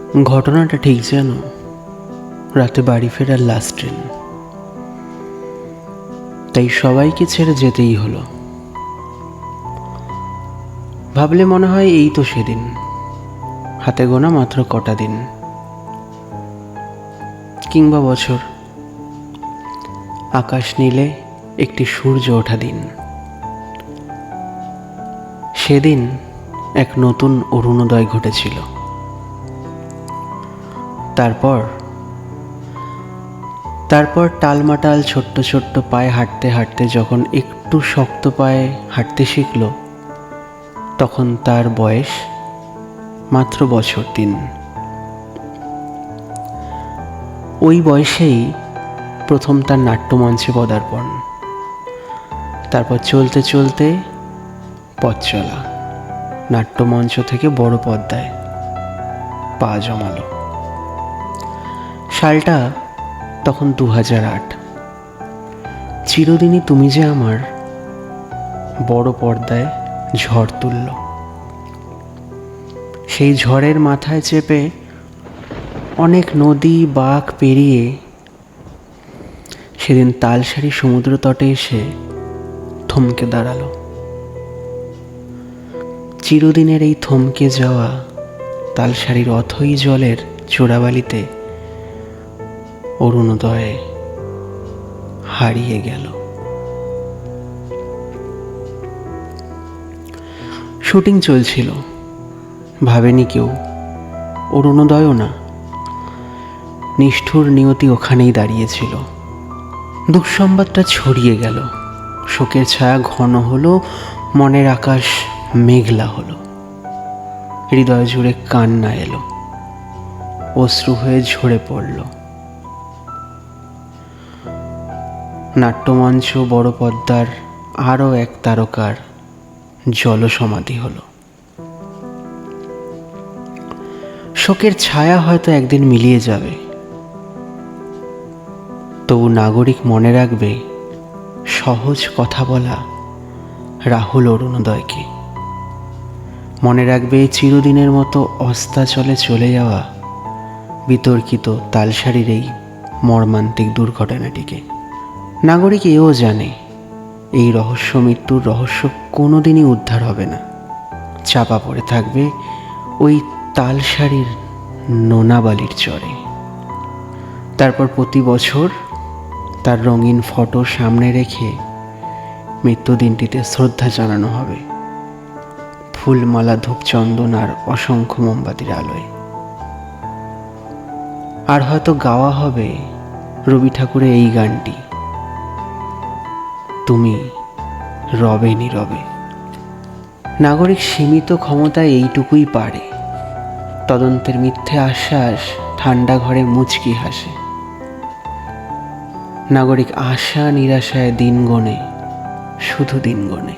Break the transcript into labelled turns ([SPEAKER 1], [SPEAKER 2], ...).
[SPEAKER 1] ঘটনাটা ঠিক যেন রাতে বাড়ি ফেরার লাস্ট ট্রেন। তাই সবাইকে ছেড়ে যেতেই হলো। ভাবলে মনে হয় এই তো সেদিন, হাতে গোনা মাত্র কটা দিন কিংবা বছর। আকাশ নীলে একটি সূর্য ওঠা দিন। সেদিন এক নতুন অরুণোদয় ঘটেছিল। তারপর টালমাটাল ছোট্ট ছোট্ট পায়ে হাঁটতে হাঁটতে যখন একটু শক্ত পায়ে হাঁটতে শিখল, তখন তার বয়স মাত্র বছর 3। ওই বয়সেই প্রথম তার নাট্যমঞ্চে পদার্পণ। তারপর চলতে চলতে পথ চলা, নাট্যমঞ্চ থেকে বড় পর্দায় পা জমালো। সালটা তখন 2008। চিরদিনই তুমি যে আমার বড় পর্দায় ঝড় তুলল। সেই ঝড়ের মাথায় চেপে অনেক নদী বাঁক পেরিয়ে সেদিন তালসারি সমুদ্র তটে এসে থমকে দাঁড়ালো। চিরদিনের এই থমকে যাওয়া তালসারির অথই জলের চোরাবালিতে অরুণোদয়ে হারিয়ে গেল। শুটিং চলছিল, ভাবেনি কেউ, অরুণোদয়ও না। নিষ্ঠুর নিয়তি ওখানেই দাঁড়িয়েছিল। দুঃসংবাদটা ছড়িয়ে গেল, শোকের ছায়া ঘন হলো, মনের আকাশ মেঘলা হলো, হৃদয় জুড়ে কান্না এলো, অশ্রু হয়ে ঝরে পড়ল। নাট্যমঞ্চ বড় পর্দার আরও এক তারকার জলসমাধি হলো। শোকের ছায়া হয়তো একদিন মিলিয়ে যাবে, তবু নাগরিক মনে রাখবে সহজ কথা বলা রাহুল অরুণোদয়কে। মনে রাখবে চিরদিনের মতো অস্তাচলে চলে যাওয়া বিতর্কিত তালসারির এই মর্মান্তিক দুর্ঘটনাটিকে। নাগরিক এও জানে এই রহস্য মৃত্যুর রহস্য কোনোদিনই উদ্ধার হবে না, চাপা পড়ে থাকবে ওই তালসারির নোনাবালির চরে। তারপর প্রতি বছর তার রঙিন ফটো সামনে রেখে মৃত্যুদিনটিতে শ্রদ্ধা জানানো হবে, ফুলমালা ধূপচন্দন আর অসংখ্য মোমবাতির আলোয়। আর হয়তো গাওয়া হবে রবি ঠাকুরের এই গানটি, তুমি রবে নীরবে। নাগরিক সীমিত ক্ষমতায় এইটুকুই পারে, তদন্তের মিথ্যে আশ্বাস ঠান্ডা ঘরে মুচকি হাসে। নাগরিক আশা নিরাশায় দিন গণে, শুধু দিন গণে।